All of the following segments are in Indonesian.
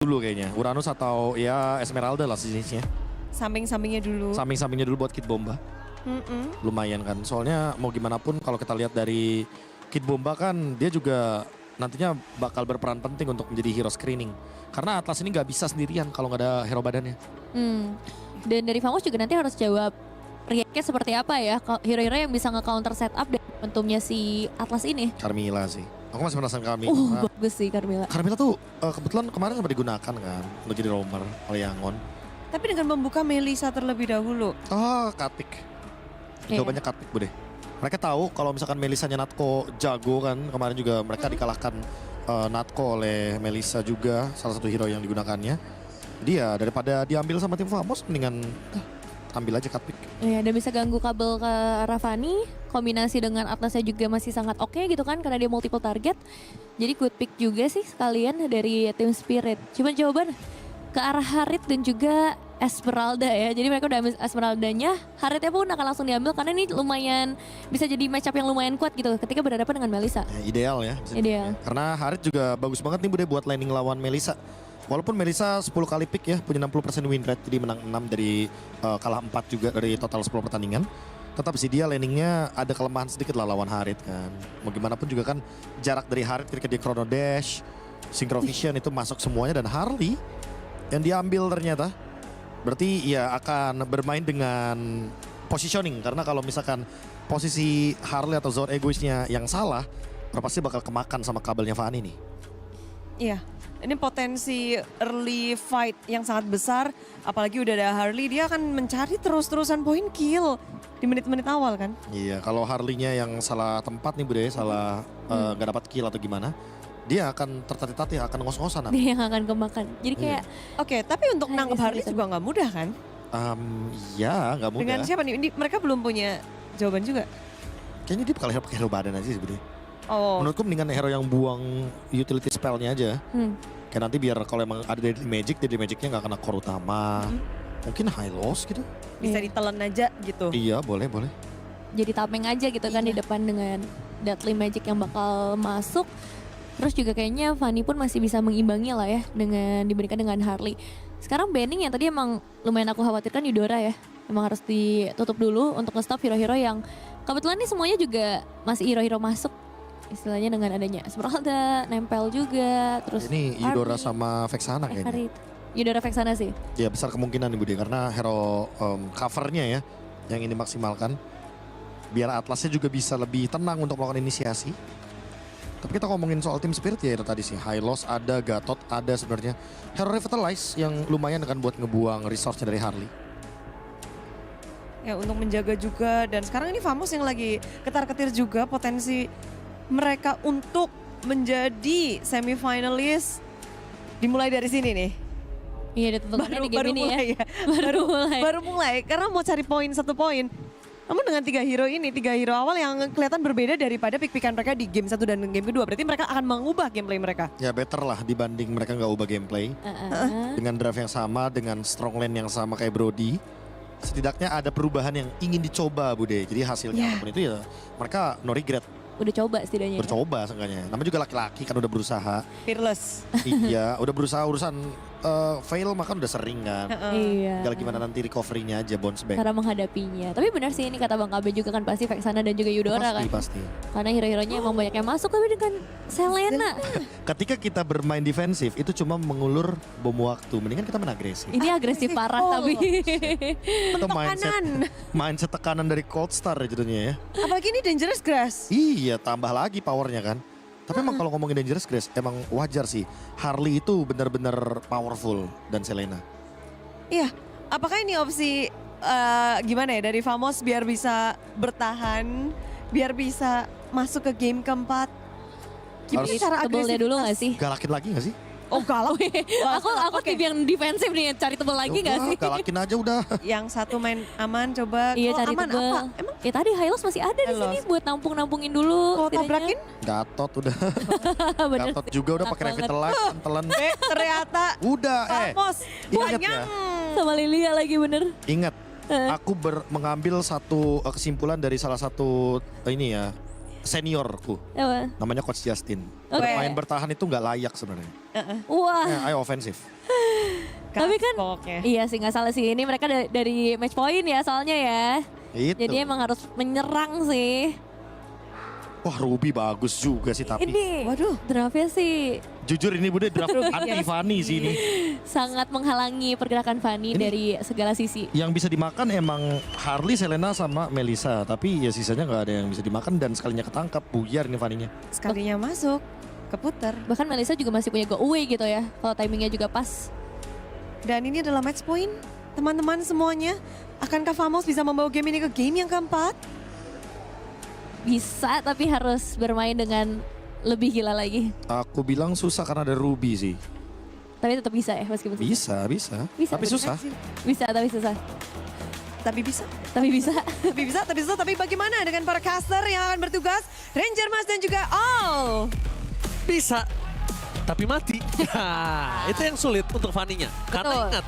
dulu kayaknya. Uranus atau ya Esmeralda lah jenisnya. Samping-sampingnya dulu. Samping-sampingnya dulu buat Kid Bomba. Lumayan kan. Soalnya mau gimana pun kalau kita lihat dari Kid Bomba kan dia juga nantinya bakal berperan penting untuk menjadi hero screening. Karena Atlas ini nggak bisa sendirian kalau nggak ada hero badannya. Dan dari Famous juga nanti harus jawab react-nya seperti apa ya. Hero-hero yang bisa nge-counter setup dan momentumnya si Atlas ini. Carmilla sih. Aku masih penasaran Carmilla. Bagus sih Carmilla. Carmilla tuh kebetulan kemarin sempat digunakan kan untuk jadi roamer oleh Yangon. Tapi dengan membuka Melissa terlebih dahulu. Katik. Iya. Jawabannya Katik bude. Mereka tahu kalau misalkan Melissanya Natko jago kan. Kemarin juga mereka dikalahkan Natko oleh Melissa juga. Salah satu hero yang digunakannya. Dia daripada diambil sama tim Famos mendingan ambil aja Katik. Iya, dan bisa ganggu kabel ke Ravani. Kombinasi dengan Atlasnya juga masih sangat oke gitu kan. Karena dia multiple target. Jadi good pick juga sih sekalian dari tim Spirit. Cuma jawaban ke arah Harit dan juga Esmeralda ya. Jadi mereka udah ambil Esmeraldanya. Haritnya pun akan langsung diambil karena ini lumayan bisa jadi matchup yang lumayan kuat gitu ketika berhadapan dengan Melissa. Ideal ya. Ideal. Karena Harit juga bagus banget nih bude buat landing lawan Melissa. Walaupun Melissa 10 kali pick ya, punya 60% win rate, jadi menang 6 dari kalah 4 juga dari total 10 pertandingan. Tetap sih dia landingnya ada kelemahan sedikit lah lawan Harit kan. Mau gimana pun juga kan jarak dari Harit ketika dia Chrono Dash, Synchro Vision itu masuk semuanya dan Harley yang diambil ternyata. Berarti ya akan bermain dengan positioning karena kalau misalkan posisi Harley atau Zone egoisnya yang salah, pasti bakal kemakan sama kabelnya Fanny nih. Iya. Ini potensi early fight yang sangat besar. Apalagi udah ada Harley, dia akan mencari terus-terusan poin kill di menit-menit awal kan. Iya, kalau Harley-nya yang salah tempat nih bude, salah nggak dapat kill atau gimana, dia akan tertatih-tatih, akan ngos-ngosan. Dia yang akan kemakan. Jadi kayak Oke, tapi untuk nangkep Harley juga nggak mudah kan? Iya, nggak mudah. Dengan siapa nih? Mereka belum punya jawaban juga. Kayaknya dia bakal pakai hero badan aja sih bude. Oh, Menurutku mendingan hero yang buang utility spellnya aja. Kayak nanti biar kalau emang ada Deadly Magicnya nggak kena core utama. Mungkin high loss gitu. bisa ditelan aja gitu. Iya, boleh. jadi tameng aja gitu kan di depan dengan Deadly Magic yang bakal masuk. Terus juga kayaknya Fanny pun masih bisa mengimbangi lah ya dengan dibandingkan dengan Harley. Sekarang banning yang tadi emang lumayan aku khawatirkan Eudora ya. Emang harus ditutup dulu untuk nge-stop hero-hero yang kebetulan nih semuanya juga masih hero-hero masuk. Istilahnya dengan adanya Esmeralda, nempel juga, terus Ini Eudora Harley, sama Vexana kayaknya. Harit. Eudora Vexana sih. Ya besar kemungkinan nih bude karena hero covernya ya yang ini maksimalkan. Biar Atlasnya juga bisa lebih tenang untuk melakukan inisiasi. Tapi kita ngomongin soal tim Spirit ya itu tadi sih. High Loss ada, Gatot ada sebenarnya. Hero Revitalize yang lumayan kan buat ngebuang resource-nya dari Harley. Ya untuk menjaga juga dan sekarang ini Famous yang lagi ketar-ketir juga potensi mereka untuk menjadi semifinalist dimulai dari sini nih. Iya, ada tentunya di game ini mulai ya. Baru mulai. Karena mau cari poin 1 poin. Namun dengan 3 hero ini, 3 hero awal yang kelihatan berbeda daripada pick-pickan mereka di game 1 dan game kedua. Berarti mereka akan mengubah gameplay mereka. Ya better lah dibanding mereka nggak ubah gameplay. Dengan draft yang sama, dengan strong lane yang sama kayak Brody. Setidaknya ada perubahan yang ingin dicoba Bude. Jadi hasilnya apapun itu ya mereka no regret. Udah coba setidaknya. Bercoba seenggaknya. Namanya juga laki-laki kan udah berusaha. Fearless. Iya, udah berusaha urusan fail makan udah sering kan. Iya. Tinggal gimana nanti recovery-nya aja bounce back. Cara menghadapinya. Tapi benar sih ini kata Bang Kabe juga kan pasti Vexana dan juga Eudora kan. Pasti. Karena hero-heronya emang banyak yang masuk tapi dengan Selena. Ketika kita bermain defensif itu cuma mengulur bom waktu. Mendingan kita main agresif. Ini agresif parah tapi. Itu mindset tekanan dari Cold Star jadinya ya. Apalagi ini Dangerous Grass. Iya, tambah lagi powernya kan. Tapi emang kalau ngomongin Dangerous Grace, emang wajar sih. Harley itu benar-benar powerful dan Selena. Iya, apakah ini opsi gimana ya dari Famos biar bisa bertahan, biar bisa masuk ke game keempat? Gimana Harus cara Tebelnya dulu gak sih? Galakin lagi gak sih? Oh galak. Aku tim yang defensif nih, cari tebel lagi gak sih? Galakin aja udah. Yang satu main aman coba. Iya Kalau cari aman tebel. apa? Emang Ya tadi Hylos masih ada di sini buat nampungin dulu. kalau tabrakin? Gatot udah. Bener Gatot sih. juga udah pakai Enak banget. Revitalize, telan. Ternyata Udah Famos ingat banyak. ya. Sama Lilia lagi bener. Ingat, aku mengambil satu kesimpulan dari salah satu ini ya seniorku. Apa? Namanya Coach Justin. Oke. Main bertahan itu nggak layak sebenarnya. Wah, Ya, ayo ofensif. tapi kan Pokoknya. iya sih nggak salah sih. Ini mereka dari match point ya soalnya ya. Itu. Jadi emang harus menyerang sih. Wah Ruby bagus juga sih tapi. Ini Waduh. draftnya sih Jujur ini Bude draft anti Fanny sih ini. sangat menghalangi pergerakan Fanny Ini- dari segala sisi. Yang bisa dimakan emang Harley, Selena sama Melissa. Tapi ya sisanya nggak ada yang bisa dimakan dan sekalinya ketangkap buyar nih Fanny-nya. Sekalinya masuk, keputar. Bahkan Melissa juga masih punya go away gitu ya. Kalau timingnya juga pas. Dan ini adalah match point. Teman-teman semuanya, akankah Famos bisa membawa game ini ke game yang keempat? Bisa tapi harus bermain dengan lebih gila lagi. Aku bilang susah karena ada Ruby sih. Tapi tetap bisa ya meskipun susah. Bisa. Bisa, Tapi bisa. susah. Bisa tapi susah. Tapi bisa. Tapi bisa. Tapi bisa. Tapi bagaimana dengan para caster yang akan bertugas? Ranger Mas dan juga All. Bisa, tapi mati. Nah, itu yang sulit untuk Fanny-nya. Karena Betul. ingat,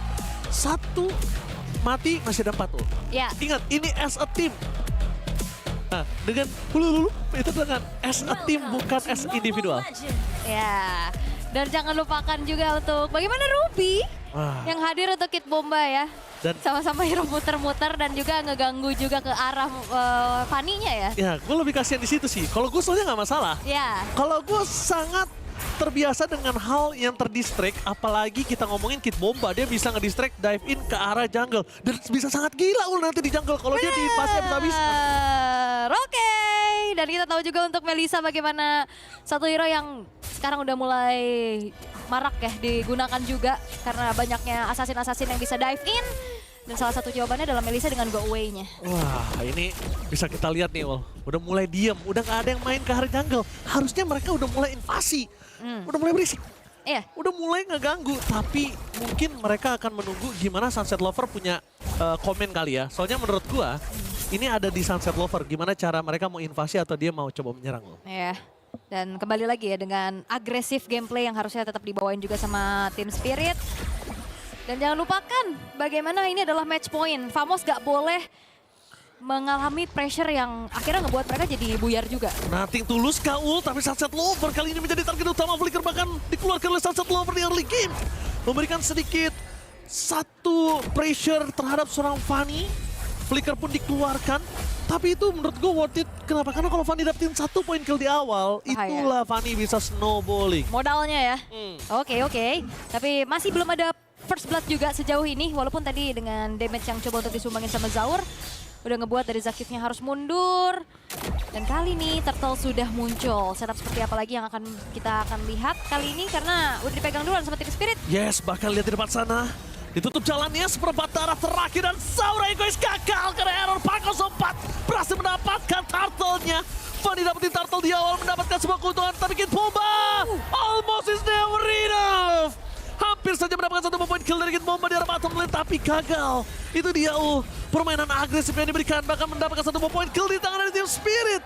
satu mati masih ada 4 tuh. Ya. Ingat, ini as a team. Nah, dengan itu dengan as a team bukan as individual. Ya. Dan jangan lupakan juga untuk bagaimana Ruby Wah. yang hadir untuk Kid Bomba ya. Dan Sama-sama hero muter-muter dan juga ngeganggu juga ke arah Fanny-nya ya. ya, gue lebih kasihan di situ sih. Kalau gue soalnya nggak masalah. Ya. Kalau gue sangat terbiasa dengan hal yang terdistract, apalagi kita ngomongin Kid Bomba, dia bisa ngedistract dive in ke arah jungle dan bisa sangat gila nanti di jungle kalau dia di fase habis-habis. Oke. Dan kita tahu juga untuk Melissa bagaimana satu hero yang sekarang udah mulai marak ya digunakan juga karena banyaknya assassin-assassin yang bisa dive in. Dan salah satu jawabannya adalah Melissa dengan go away-nya. Wah, ini bisa kita lihat nih, Wal. Udah mulai diem, udah gak ada yang main ke arah jungle. Harusnya mereka udah mulai invasi, udah mulai berisik. Iya. Udah mulai ngeganggu, tapi mungkin mereka akan menunggu gimana Sunset Lover punya komen kali ya. Soalnya menurut gua, ini ada di Sunset Lover, gimana cara mereka mau invasi atau dia mau coba menyerang lo. Iya. Dan kembali lagi ya dengan agresif gameplay yang harusnya tetap dibawain juga sama Team Spirit. Dan jangan lupakan bagaimana ini adalah match point. Famos gak boleh mengalami pressure yang akhirnya ngebuat mereka jadi buyar juga. Nothing tulus Kaul, tapi Sunset Lover kali ini menjadi target utama Flicker, bahkan dikeluarkan oleh Sunset Lover di early game. Memberikan sedikit satu pressure terhadap seorang Fanny. Flicker pun dikeluarkan. Tapi itu menurut gue worth it. Kenapa? Karena kalau Fanny dapetin 1 poin kill di awal, Bahaya. itulah Fanny bisa snowballing. Modalnya ya. Oke. Tapi masih belum ada first blood juga sejauh ini. Walaupun tadi dengan damage yang coba untuk disumbangin sama Zaur. Udah ngebuat dari Zakifnya harus mundur. Dan kali ini Turtle sudah muncul. Setup seperti apa lagi yang kita akan lihat kali ini. Karena udah dipegang duluan sama Team Spirit. Yes, bahkan lihat di depan sana. Ditutup jalannya seperempat darah terakhir dan Saura Egois gagal karena error Paco 4 berhasil mendapatkan turtle-nya. Fanny dapetin turtle di awal mendapatkan sebuah keuntungan, tapi Kid Bomba almost is never enough. Hampir saja mendapatkan 1 poin kill dari Kid Bomba di arah bottom lane, tapi gagal. Itu dia permainan agresif yang diberikan, bahkan mendapatkan 1 poin kill di tangan dari Team Spirit.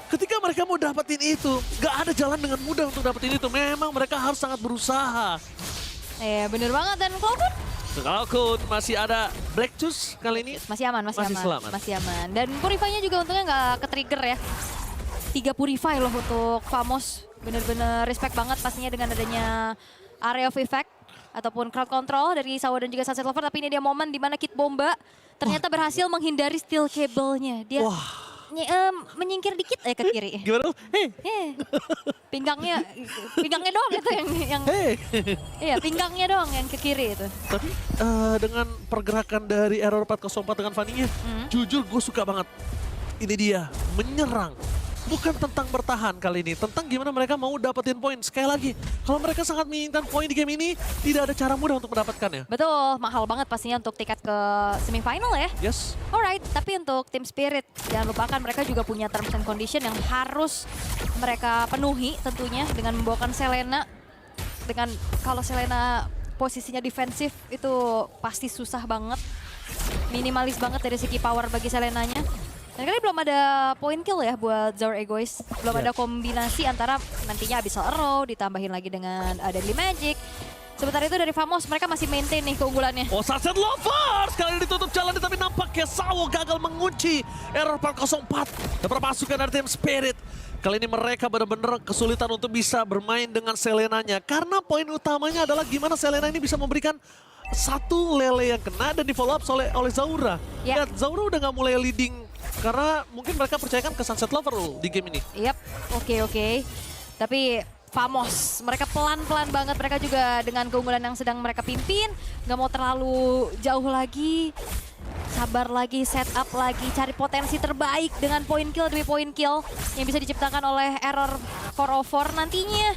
Ketika mereka mau dapetin itu, gak ada jalan dengan mudah untuk dapetin itu. Memang mereka harus sangat berusaha. Bener banget. Dan Cloudwood Kalkun masih ada Black Juice kali ini. masih aman, masih Masih aman. selamat. Masih aman. Dan Purify-nya juga untungnya nggak ke-trigger ya. 3 Purify loh untuk Famos. Bener-bener respect banget pastinya dengan adanya area of effect ataupun crowd control dari Sawa dan juga Sunset Lover. Tapi ini dia momen di mana Kid Bomba ternyata berhasil menghindari steel cable-nya. Dia menyingkir dikit ke kiri. Gimana? Hei, Pinggangnya doang itu yang hei. iya, pinggangnya doang yang ke kiri itu. Tapi dengan pergerakan dari Error 404 dengan Fanny-nya, jujur gue suka banget. Ini dia, menyerang. Bukan tentang bertahan kali ini, tentang gimana mereka mau dapetin poin. Sekali lagi, kalau mereka sangat menginginkan poin di game ini, tidak ada cara mudah untuk mendapatkannya. Betul, mahal banget pastinya untuk tiket ke semifinal ya. Yes. Alright, tapi untuk Team Spirit, jangan lupakan mereka juga punya terms and condition yang harus mereka penuhi tentunya dengan membawakan Selena. Dengan kalau Selena posisinya defensif itu pasti susah banget. Minimalis banget dari segi power bagi Selenanya. Dan kali belum ada point kill ya buat Zaur Egois. Belum ada kombinasi antara nantinya Abyssal Arrow ditambahin lagi dengan Deadly Magic. Sementara itu dari Famos mereka masih maintain nih keunggulannya. Oh, Sunset Lover sekali ditutup jalan, tapi nampaknya Sawo gagal mengunci Error 404. Dan permasukan dari Team Spirit Kali ini mereka benar-benar kesulitan untuk bisa bermain dengan Selenanya. Karena poin utamanya adalah gimana Selena ini bisa memberikan satu lele yang kena dan di follow up oleh Zaura. Ya. Lihat, Zaura udah nggak mulai leading karena mungkin mereka percayakan ke Sunset Lover di game ini. Yap, oke. Tapi Famos, mereka pelan-pelan banget. Mereka juga dengan keunggulan yang sedang mereka pimpin, nggak mau terlalu jauh lagi. Sabar lagi, set up lagi, cari potensi terbaik dengan poin kill demi poin kill yang bisa diciptakan oleh Error 404 nantinya.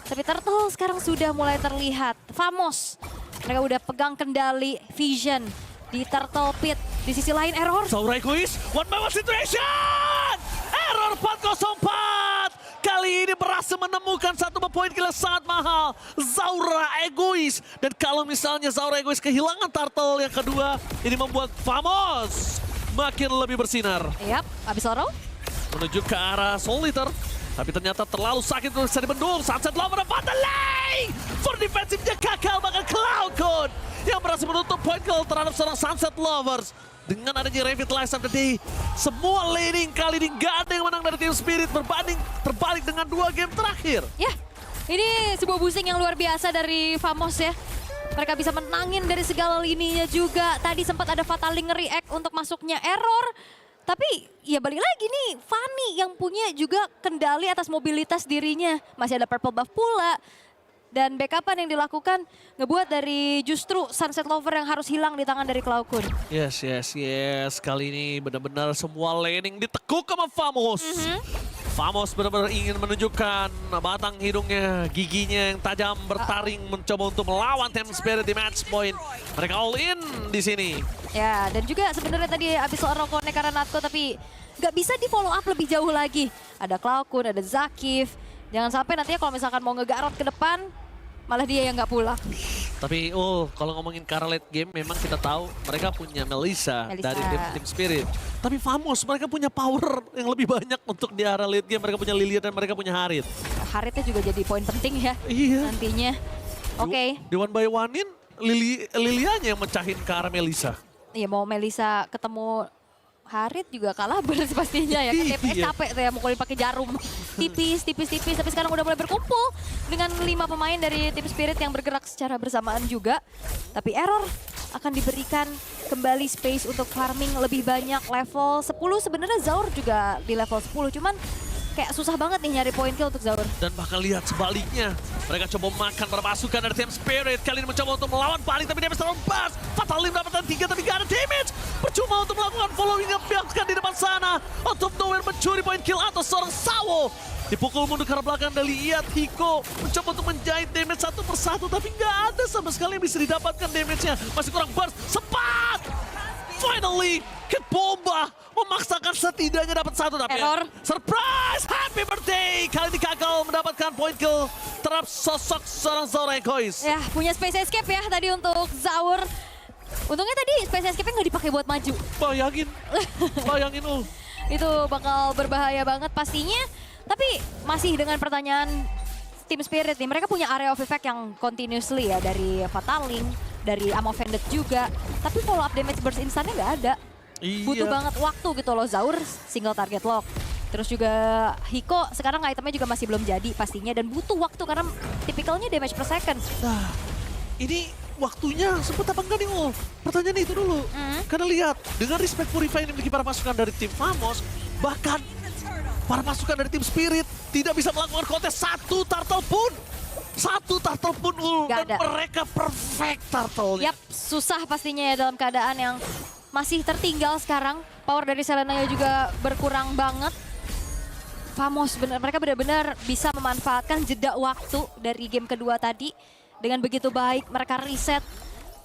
Tapi Turtle sekarang sudah mulai terlihat. Famos, mereka udah pegang kendali Vision di Turtle Pit. Di sisi lain Error. Zaura egois, one by one situation! Error 404! Kali ini berhasil menemukan satu poin kill yang sangat mahal. Zaura egois. Dan kalau misalnya Zaura egois kehilangan Turtle yang kedua, ini membuat Famos makin lebih bersinar. Yap, abis loro. Menuju ke arah Soul Eater. Tapi ternyata terlalu sakit untuk bisa dibendung. Sunset Lover dapat delay! For defensifnya gagal bahkan Cloud9 yang berhasil menutup point kill terhadap seorang Sunset Lovers. Dengan adanya Revitalize of the Day, semua laning kali ini gak ada yang menang dari Team Spirit terbalik dengan 2 game terakhir. Ya, ini sebuah boosting yang luar biasa dari Famos ya. Mereka bisa menangin dari segala lininya juga. Tadi sempat ada Fatali nge-react untuk masuknya Error. Tapi ya balik lagi nih, Fanny yang punya juga kendali atas mobilitas dirinya. Masih ada purple buff pula. Dan backupan yang dilakukan ngebuat dari justru Sunset Lover yang harus hilang di tangan dari Cloud9. Yes. Kali ini benar-benar semua laning ditekuk sama Famos. Famos benar-benar ingin menunjukkan batang hidungnya, giginya yang tajam bertaring mencoba untuk melawan Team Spirit di match point. Mereka all in di sini. Ya, dan juga sebenarnya tadi abis seorang connect karena Natko tapi nggak bisa di follow up lebih jauh lagi. Ada Cloud9, ada Zakif. Jangan sampai nantinya kalau misalkan mau ngegarot ke depan, malah dia yang nggak pulang. Tapi kalau ngomongin ke arah late game, memang kita tahu mereka punya Melissa. Dari tim Spirit. Tapi Famos, mereka punya power yang lebih banyak untuk di arah late game. Mereka punya Lilia dan mereka punya Harit. Haritnya juga jadi poin penting ya Iya. nantinya. Oke. Di one by one-in, Lilianya yang mecahin ke arah Melissa. Iya, mau Melissa ketemu Harit juga kalah beres pastinya ya. Kan TPS Iya. capek tuh ya mukulin pakai jarum. Tipis. Tapi sekarang udah mulai berkumpul dengan 5 pemain dari tim Spirit yang bergerak secara bersamaan juga. Tapi Error akan diberikan kembali space untuk farming lebih banyak level 10. Sebenarnya Zaur juga di level 10. Cuman kayak susah banget nih nyari poin kill untuk Zaur. Dan bahkan lihat sebaliknya. Mereka coba makan permasukan dari Team Spirit. Kali ini mencoba untuk melawan balik tapi damage terlalu pas. Fatal Limb dapatkan 3 tapi gak ada damage. Percuma untuk melakukan following up biarkan di depan sana. Out of nowhere mencuri poin kill atas seorang Sawo. Dipukul mundur ke arah belakang dari lihat Hiko. Mencoba untuk menjahit damage satu persatu tapi gak ada sama sekali yang bisa didapatkan damage-nya. Masih kurang burst. Sempat! Finally, Kid Bomba memaksakan setidaknya dapat satu tapi Error. Surprise! Happy birthday! Kali ini gagal mendapatkan point kill terhadap sosok seorang Zaura egois. Ya, punya space escape ya tadi untuk Zaur. Untungnya tadi space escape-nya nggak dipakai buat maju. Bayangin lu. Itu bakal berbahaya banget pastinya. Tapi masih dengan pertanyaan Team Spirit nih, mereka punya area of effect yang continuously ya dari Fataling, dari Ammo Vended juga. Tapi follow up damage burst instannya nggak ada. Butuh banget waktu gitu loh. Zaur single target lock. Terus juga Hiko sekarang itemnya juga masih belum jadi pastinya dan butuh waktu karena tipikalnya damage per second. Nah, ini waktunya sempat apa enggak nih Ul? Pertanyaannya itu dulu. Karena lihat, dengan respect Purify yang dimiliki para pasukan dari tim Famos, bahkan para pasukan dari tim Spirit tidak bisa melakukan kontes satu turtle pun. Ul. Gak Dan ada. mereka perfect turtle-nya. Yap, susah pastinya ya dalam keadaan yang masih tertinggal sekarang. Power dari Selena juga berkurang banget. Famos, mereka benar-benar bisa memanfaatkan jeda waktu dari game kedua tadi. Dengan begitu baik, mereka reset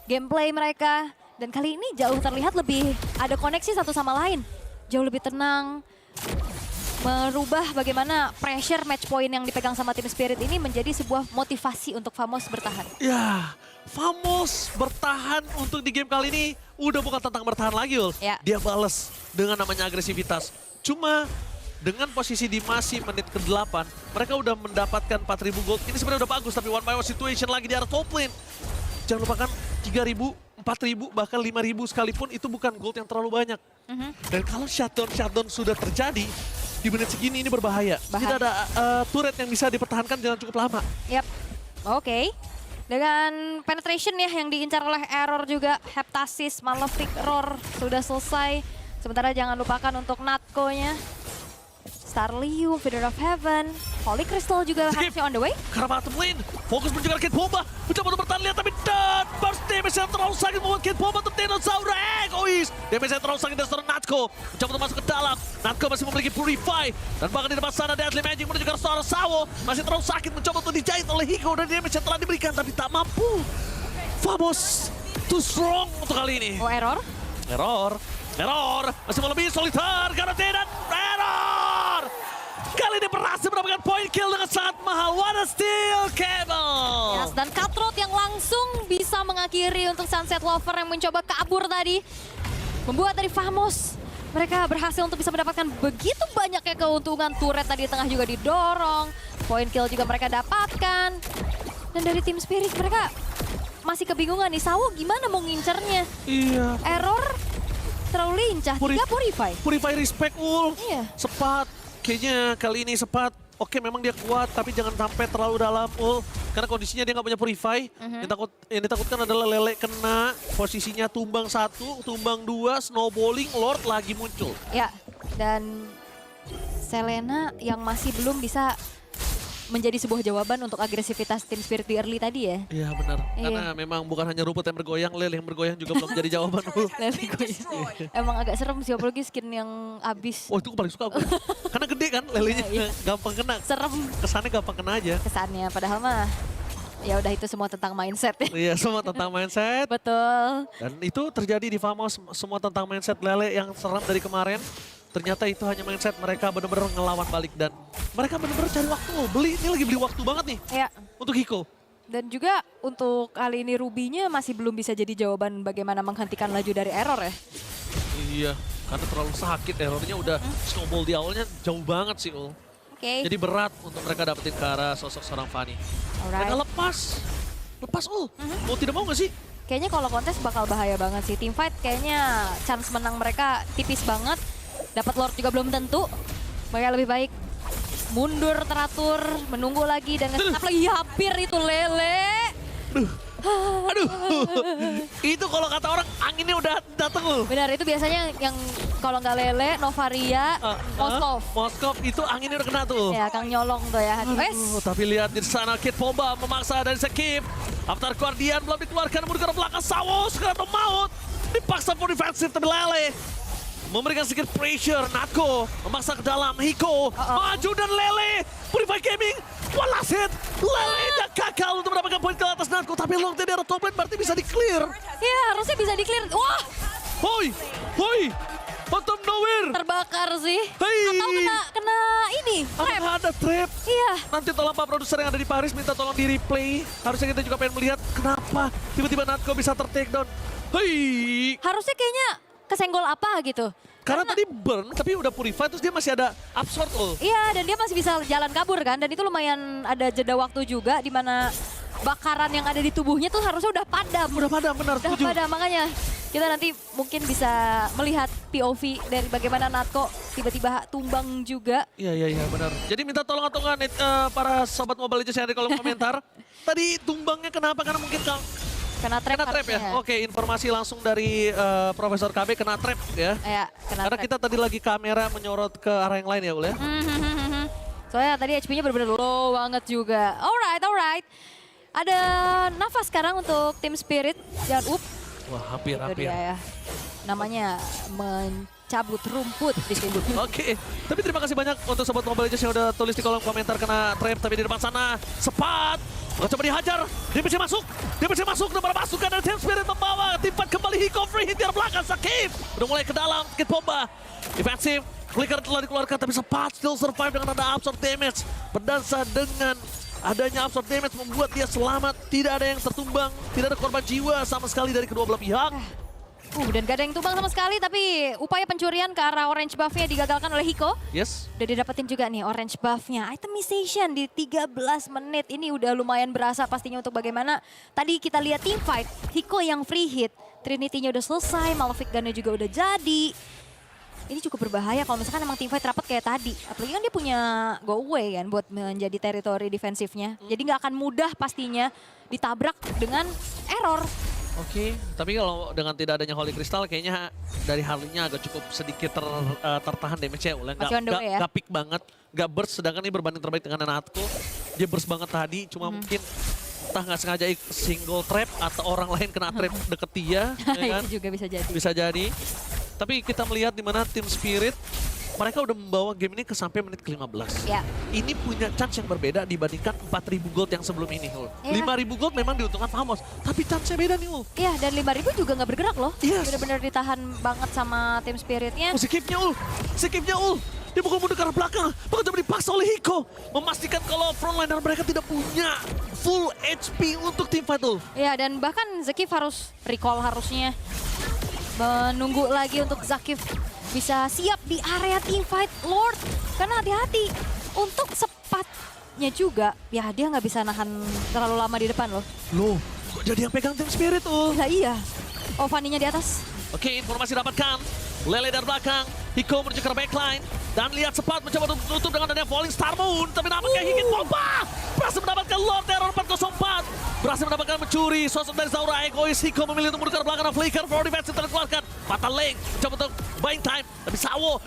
gameplay mereka. Dan kali ini jauh terlihat lebih ada koneksi satu sama lain. Jauh lebih tenang. Merubah bagaimana pressure match point yang dipegang sama tim Spirit ini menjadi sebuah motivasi untuk Famos bertahan. Ya, Famos bertahan untuk di game kali ini udah bukan tentang bertahan lagi Ul. Ya. Dia balas dengan namanya agresivitas. Cuma dengan posisi di masih menit ke-8, mereka udah mendapatkan 4.000 gold. Ini sebenarnya udah bagus, tapi one by one situation lagi di arah top lane. Jangan lupakan 3.000, 4.000, bahkan 5.000 sekalipun itu bukan gold yang terlalu banyak. Dan kalau shutdown sudah terjadi, di menit segini ini berbahaya. Bahaya. Tidak ada turret yang bisa dipertahankan dengan cukup lama. Yap, oke. Dengan penetration ya yang diincar oleh Error juga, Heptasis, Malefic Roar sudah selesai. Sementara jangan lupakan untuk Natko-nya. Starliu, Feather of Heaven, Holy Crystal juga Skip. harusnya on the way. Karena bottom lane, fokus menuju ke Kid Bomba. Mencoba untuk bertahan lihat, tapi dan burst damage yang terlalu sakit membuat Kid Bomba tertino Zaurek. Damage yang terlalu sakit dari seorang Natko. Mencoba untuk masuk ke dalam. Natko masih memiliki Purify. Dan bahkan di depan sana Deadly Magic menuju ke seorang Sawo. Masih terlalu sakit mencoba untuk dijahit oleh Hiko. Dan damage yang telah diberikan tapi tak mampu. Famos, too strong untuk kali ini. Oh, Error. Error, masih melebihi Solitaire, Garante dan Error. Kali ini berhasil mendapatkan point kill dengan sangat mahal. What a steal, Cable. Yes, dan Cutthroat yang langsung bisa mengakhiri untuk Sunset Lover yang mencoba kabur tadi. Membuat dari Famos, mereka berhasil untuk bisa mendapatkan begitu banyaknya keuntungan. Turret tadi di tengah juga didorong. Point kill juga mereka dapatkan. Dan dari tim Spirit mereka masih kebingungan nih. Sawo gimana mau ngincernya? Iya. Error terlalu lincah, tiga Purify. Purify respect, Ul. Iya. Sepat, kayaknya kali ini Sepat. Oke, memang dia kuat, tapi jangan sampai terlalu dalam, Ul. Karena kondisinya dia nggak punya Purify. Yang ditakutkan adalah Lele kena, posisinya tumbang 1, tumbang 2, snowballing, Lord lagi muncul. Ya, dan Selena yang masih belum bisa menjadi sebuah jawaban untuk agresivitas tim Spirit di early tadi ya. Iya benar, Iya. karena memang bukan hanya rumput yang bergoyang, Lele yang bergoyang juga belum jadi jawaban, Ul. Lele goyang. Emang agak serem sih, apalagi skin yang habis. Oh itu paling suka aku. Karena gede kan lelenya, Iya. gampang kena. Serem Kesannya gampang kena aja. kesannya, padahal mah ya udah itu semua tentang mindset ya. Iya, semua tentang mindset. Betul. Dan itu terjadi di Famos, semua tentang mindset Lele yang seram dari kemarin. Ternyata itu hanya mindset, mereka benar-benar ngelawan balik dan mereka benar-benar cari waktu. Ini lagi beli waktu banget nih Ya, untuk Hiko. dan juga untuk kali ini Ruby-nya masih belum bisa jadi jawaban bagaimana menghentikan laju dari Error ya. Iya, karena terlalu sakit errornya udah snowball di awalnya jauh banget sih, Ul. Oke, Jadi berat untuk mereka dapetin ke arah sosok seorang Fanny. alright. Mereka lepas Ul. Mau tidak mau gak sih? Kayaknya kalau kontes bakal bahaya banget sih. Teamfight kayaknya chance menang mereka tipis banget. Dapat Lord juga belum tentu. Mereka lebih baik mundur teratur, menunggu lagi dan nge-snap lagi. Hampir itu Lele. Aduh, itu kalau kata orang anginnya udah dateng Ul. Benar, itu biasanya yang kalau nggak Lele, Novaria, Moskov. Moskov itu anginnya udah kena tuh. Ya, Kang Nyolong tuh ya. Wes. Tapi lihat di sana Kid Bomba memaksa dari Skip. Avatar Guardian belum dikeluarkan, mundur ke belakang Sawo sekarang atau maut. Dipaksa for defensive tapi Lele memberikan sedikit pressure. Natko memaksa ke dalam. Hiko maju dan Lele. Purify Gaming. One last hit. Lele gagal untuk mendapatkan poin ke atas Natko. Tapi long tadi ada top lane berarti bisa di-clear. Ya, harusnya bisa di-clear. Wah, Hoi. Bottom nowhere. terbakar sih. Hei. Atau kena ini, trap. Apakah ada trap? Iya. Nanti tolong Pak Produser yang ada di Paris minta tolong di replay. Harusnya kita juga pengen melihat kenapa tiba-tiba Natko bisa ter-takedown. Hei. Harusnya kayaknya kesenggol apa gitu. Karena tadi burn tapi udah purify terus dia masih ada absorb Ul. Iya, dan dia masih bisa jalan kabur kan. Dan itu lumayan ada jeda waktu juga di mana bakaran yang ada di tubuhnya tuh harusnya udah padam. Udah padam benar Udah setuju. padam, makanya kita nanti mungkin bisa melihat POV dari bagaimana Natko tiba-tiba tumbang juga. Iya benar. Jadi minta tolong atau enggak para sobat Mobile Legends yang ada di kolom komentar. Tadi tumbangnya kenapa? Karena mungkin Kena trap, kena trap ya? harusnya. Oke, informasi langsung dari Profesor KB kena trap ya. Ya, kena Karena trap. kita tadi lagi kamera menyorot ke arah yang lain ya Ul ya. Soalnya tadi HP-nya benar-benar low banget juga. Alright. Ada nafas sekarang untuk tim Spirit dan Wah hampir. itu dia ya. Namanya mencabut rumput di sini. Oke, tapi terima kasih banyak untuk sobat Mobile Legends yang udah tulis di kolom komentar kena trap. Tapi di depan sana, Sepat coba dihajar, dia bisa masuk dan masukkan dan Team Spirit membawa tim fight kembali. Hiko free hit dari belakang, Sakif udah mulai ke dalam, Kid Bomba defensif, flicker telah dikeluarkan tapi Sepat still survive dengan ada absorb damage. Berdasar dengan adanya absorb damage membuat dia selamat, tidak ada yang tertumbang, tidak ada korban jiwa sama sekali dari kedua belah pihak. Dan gak ada yang tumbang sama sekali, tapi upaya pencurian ke arah orange buff-nya digagalkan oleh Hiko. Yes. Udah didapetin juga nih orange buff-nya. Itemization di 13 menit. Ini udah lumayan berasa pastinya untuk bagaimana. Tadi kita lihat team fight, Hiko yang free hit. Trinity-nya udah selesai, Malefic Gun-nya juga udah jadi. ini cukup berbahaya kalau misalkan emang teamfight rapat kayak tadi. Apalagi kan dia punya go away kan buat menjadi teritori defensifnya. Jadi nggak akan mudah pastinya ditabrak dengan error. Oke, tapi kalau dengan tidak adanya Holy Crystal kayaknya dari Harley-nya agak cukup sedikit tertahan damage-nya. Masih on the way ya. Nggak peak banget, nggak burst, sedangkan ini berbanding terbaik dengan Natko. Dia burst banget tadi, cuma mungkin entah nggak sengaja single trap atau orang lain kena trap deket dia. Ya kan? Itu juga bisa jadi. Bisa jadi. Tapi kita melihat di mana Team Spirit, mereka udah membawa game ini ke sampai menit ke-15. Ya. Ini punya chance yang berbeda dibandingkan 4.000 gold yang sebelum ini, Ul. Iya. 5.000 gold memang diuntungkan Famos, tapi chance-nya beda nih, Ul. Iya, dan 5.000 juga nggak bergerak loh. Yes. Bener-bener ditahan banget sama tim Spiritnya. Oh, skipnya, Ul. Skipnya, Ul. Dia bukan mundur ke arah belakang, bahkan coba dipaksa oleh Hiko. Memastikan kalau frontliner mereka tidak punya full HP untuk teamfight, Ul. Iya, dan bahkan Zakif harus recall harusnya. Menunggu lagi untuk Zakif bisa siap di area teamfight Lord. Karena hati-hati, untuk sepatnya juga, ya dia nggak bisa nahan terlalu lama di depan loh. Loh, kok jadi yang pegang Team Spirit, Ul? Lah iya, oh Fanny-nya di atas. Oke, informasi dapatkan. Lele dari belakang, Hiko menuju ke backline. Dan lihat cepat mencoba untuk tutup dengan adanya Falling Star Moon. Tapi nampaknya Higit Pompa berhasil mendapatkan Lord Terror 404. Berhasil mendapatkan mencuri sosok dari Zaura Egois. Hiko memilih untuk mundur ke belakang dan Flicker. Floor defense terkeluarkan. Fatal Link coba untuk buying time. Tapi Sawo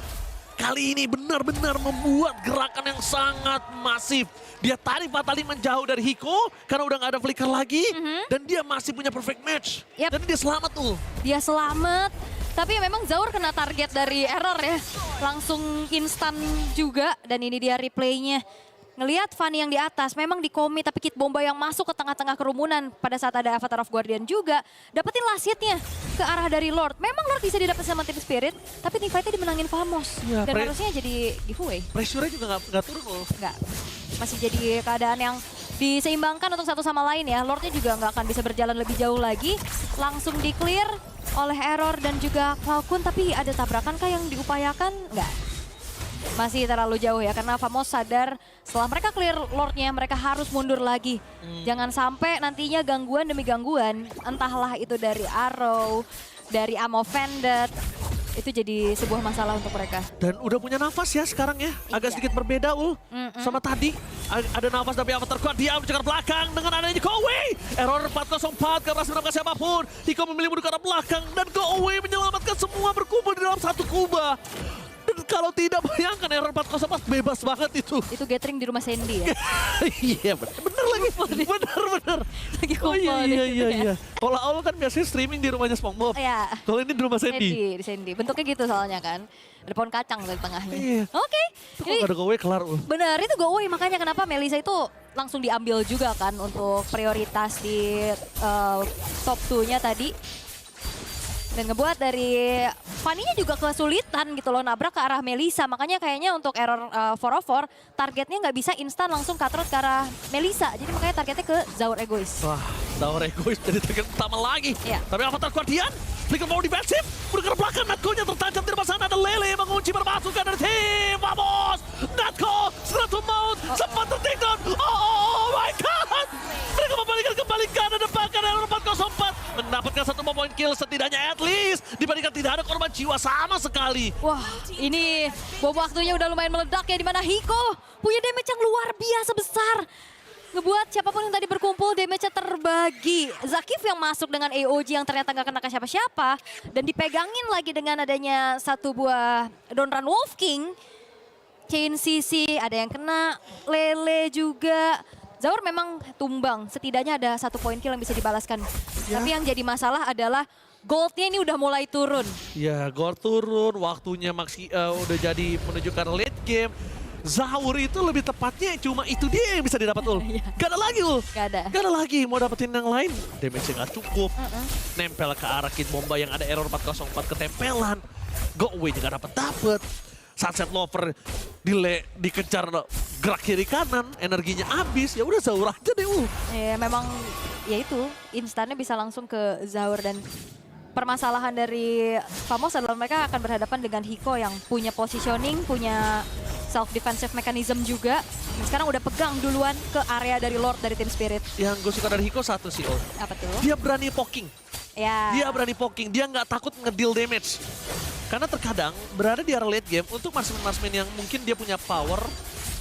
kali ini benar-benar membuat gerakan yang sangat masif. Dia tarik Fatal Link menjauh dari Hiko karena udah gak ada Flicker lagi. Dan dia masih punya perfect match. Yap. Dan dia selamat tuh. Dia selamat. Tapi memang Zaur kena target dari error ya. Langsung instan juga. Dan ini dia replaynya. Ngelihat Fanny yang di atas, memang di commit tapi Kid Bomba yang masuk ke tengah-tengah kerumunan pada saat ada Avatar of Guardian juga. Dapetin last hit-nya ke arah dari Lord. Memang Lord bisa didapat sama Team Spirit, tapi team fight-nya dimenangin Famos. Ya, Dan harusnya jadi giveaway. Pressure-nya juga gak turun loh. Enggak, masih jadi keadaan yang diseimbangkan untuk satu sama lain ya. Lordnya juga nggak akan bisa berjalan lebih jauh lagi. Langsung di-clear oleh Error dan juga Falcon, tapi ada tabrakan kah yang diupayakan? Enggak. Masih terlalu jauh ya, karena Famos sadar setelah mereka clear Lordnya, mereka harus mundur lagi. Jangan sampai nantinya gangguan demi gangguan, entahlah itu dari Arrow, dari Ammo Vended, itu jadi sebuah masalah untuk mereka. Dan udah punya nafas ya sekarang ya. Agak Iya. sedikit berbeda sama tadi. Ada nafas dari Avatar kuat. Dia mencekar belakang dengan adanya Go Away. Error 404 gak berhasil mendapatkan siapapun. Hiko memilih mundur ke arah belakang. Dan Go Away menyelamatkan semua berkumpul di dalam satu kuba. Dan kalau tidak, bayangkan Error 404 bebas banget itu. Itu gathering di rumah Sandy ya. Iya bener lagi. Bener. Lagi Oh kumpul iya. Kalau awal kan biasanya streaming di rumahnya SpongeBob. Ya. Kalau ini di rumah Sandy. Di Sandy. Bentuknya gitu soalnya kan. Ada pohon kacang di tengahnya. Iya. Oke. Itu kalau gak ada Go Away kelar. Benar, itu go away. Makanya kenapa Melisa itu langsung diambil juga kan untuk prioritas di top 2-nya tadi. Dan ngebuat dari Fanny-nya juga kesulitan gitu loh nabrak ke arah Melisa. Makanya kayaknya untuk Error 404 targetnya nggak bisa instan langsung cutthroat ke arah Melisa. Jadi makanya targetnya ke Zaur Egois. Wah, Zaur Egois jadi target utama lagi. Iya. Tapi Avatar Guardian, Flicker mau defensif, bergerak belakang, Natko-nya tertancap di depan sana, ada Lele mengunci permasukan dari tim, vamos! Natko, Stratum Mount, sempat tertake down, oh my god! Mereka membalikan kembali ke arah depan, ke arah 404, mendapatkan satu poin kill setidaknya at least, dibandingkan tidak ada korban jiwa sama sekali. Wah, ini bom waktunya udah lumayan meledak ya, di mana Hiko punya damage yang luar biasa besar. Ngebuat siapapun yang tadi berkumpul damage-nya terbagi. Zakif yang masuk dengan AOG yang ternyata nggak kena ke siapa-siapa. Dan dipegangin lagi dengan adanya satu buah Donran Wolf King. Chain CC ada yang kena, Lele juga. Zaur memang tumbang, setidaknya ada 1 poin kill yang bisa dibalaskan. Tapi yang jadi masalah adalah goldnya ini udah mulai turun. Ya, gol turun, waktunya udah jadi menunjukkan late game. Zaur itu lebih tepatnya cuma itu dia yang bisa didapat Ul. Gak ada lagi Ul. Gak ada. Gak ada lagi, mau dapetin yang lain. Damage-nya gak cukup. Nempel ke arah Kid Bomba yang ada error 404 ketempelan. Go away juga dapet. Sunset Lover dikejar gerak kiri kanan, energinya habis. Ya udah Zaur aja deh Ul. Ya memang ya itu, instannya bisa langsung ke Zaur dan permasalahan dari Famos adalah mereka akan berhadapan dengan Hiko yang punya positioning, punya self defensive mechanism juga. Dan sekarang udah pegang duluan ke area dari Lord dari Team Spirit. Yang gue suka dari Hiko satu sih Ul. Apa tuh? Dia berani poking. Ya. Dia berani poking, dia nggak takut ngedeal damage. Karena terkadang berada di area late game untuk marksman-marksman yang mungkin dia punya power.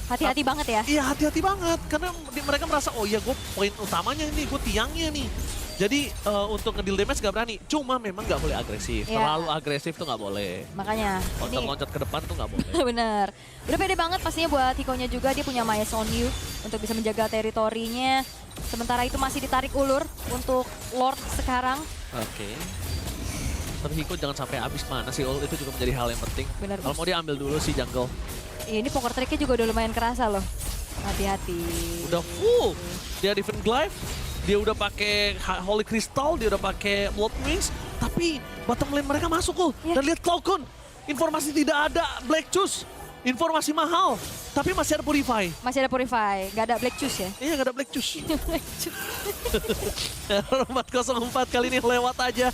Hati-hati banget ya. Iya hati-hati banget. Karena mereka merasa, oh iya gue poin utamanya nih, gue tiangnya nih. Jadi untuk ngedeal damage gak berani. Cuma memang gak boleh agresif. Iya. Terlalu agresif tuh gak boleh. Makanya ini Loncat-loncat ke depan tuh gak boleh. bener. Udah pede banget pastinya buat Hiko-nya juga. Dia punya Maya Sonyu untuk bisa menjaga teritorinya. Sementara itu masih ditarik ulur untuk Lord sekarang. Oke. Tapi Hiko jangan sampai habis mana sih ult, itu juga menjadi hal yang penting. Bener, Kalau Gus. mau dia ambil dulu sih jungle. Ini poker tricknya juga udah lumayan kerasa loh. Hati-hati. Udah full. Dia defend glaive, dia udah pakai Holy Crystal, dia udah pakai Blood Wings. Tapi bottom lane mereka masuk kok. Iya. Dan lihat Cloudcon, informasi tidak ada Black Juice. Informasi mahal, tapi masih ada Purify. Masih ada Purify, gak ada Black Juice ya? Iya nggak ada Black Juice. 404 kali ini lewat aja.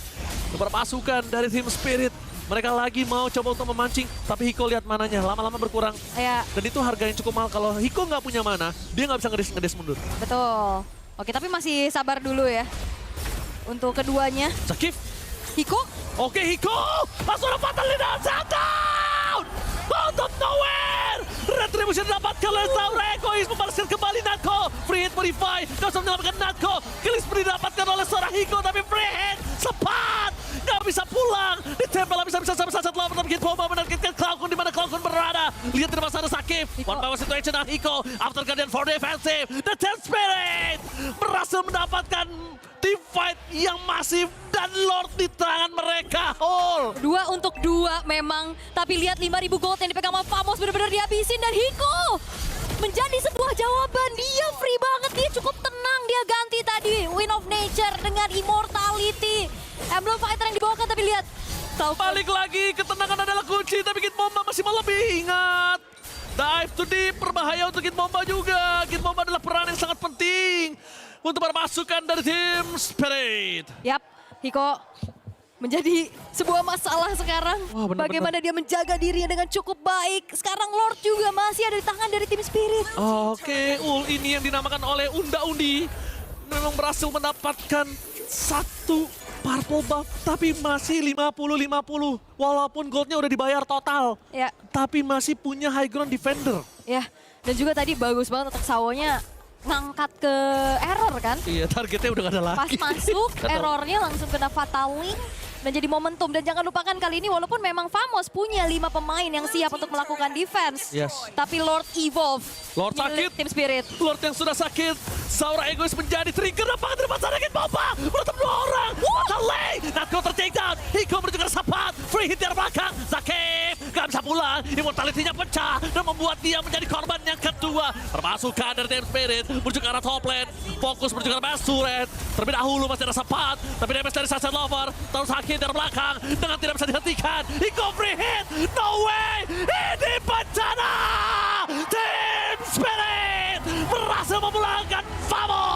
Beberapa pasukan dari tim Spirit. Mereka lagi mau coba untuk memancing, tapi Hiko lihat mananya lama-lama berkurang. Ya, Dan itu harga yang cukup mahal. Kalau Hiko nggak punya mana, dia nggak bisa ngedes mundur. betul. Oke, tapi masih sabar dulu ya. Untuk keduanya, Zakif, Hiko. oke Hiko, langsung fatal dan shutdown! Out of nowhere! Retribution didapatkan oleh Saura Egois, membalaskan kembali Natko. Free hit modify, gak usah menyelamatkan Natko. Killing spree didapatkan oleh seorang Hiko, tapi free hit, sepat! Gak bisa pulang, ditempel bisa-bisa sampai saat lawan tapi Bomba menargetkan Cloudcon di mana Cloudcon berada. Lihat di masa ada Zakif, one by one situation dan Hiko, after Guardian for defensive. The Ten Spirit berhasil mendapatkan team fight yang masif dan Lord di tangan mereka. 2 untuk 2 memang, tapi lihat 5.000 gold yang dipegang sama Famos benar-benar dihabisin dan Hiko menjadi sebuah jawaban. Dia free banget, dia cukup tenang, dia ganti tadi Wind of Nature dengan Immortality. Emblem Fighter yang dibawakan, tapi lihat Balik lagi, ketenangan adalah kunci, tapi Kid Bomba masih mau lebih. Ingat, dive to deep, berbahaya untuk Kid Bomba juga. Kid Bomba adalah peran yang sangat penting untuk para pasukan dari tim Spirit. Yap, Hiko menjadi sebuah masalah sekarang. Wah, benar-benar. Bagaimana dia menjaga dirinya dengan cukup baik. Sekarang Lord juga masih ada di tangan dari tim Spirit. Oke, ini yang dinamakan oleh Unda Undi memang berhasil mendapatkan satu purple buff, tapi masih 50-50. Walaupun goldnya udah dibayar total, Ya, tapi masih punya high ground defender. ya. Dan juga tadi bagus banget untuk Sawonya ngangkat ke error kan. Iya, targetnya udah gak ada Pas lagi. masuk, Nggak tahu. errornya langsung kena Fatal Link. Dan jadi momentum. Dan jangan lupakan kali ini walaupun memang Famos punya 5 pemain yang siap untuk melakukan defense. Yes. Tapi Lord Evolve. Lord milik sakit. Tim Spirit. Lord yang sudah sakit, Saura Egois menjadi trigger apakah di depan sana Kid Bomba menutup 2 orang. Fatal Lane, Natko ter-take down, Hiko menuju ke sapat, free hit dari belakang, Zakif gak bisa pulang, immortality-nya pecah dan membuat dia menjadi korban yang kedua. Permasukan dari Team Spirit menuju ke arah top lane, fokus menuju ke arah Suret. Terlebih dahulu masih ada sapat, tapi damage dari Sunset Lover, terus sakit dari belakang dengan tidak bisa dihentikan. Hiko free hit, no way, ini bencana. Team Spirit berhasil memulangkan Famos.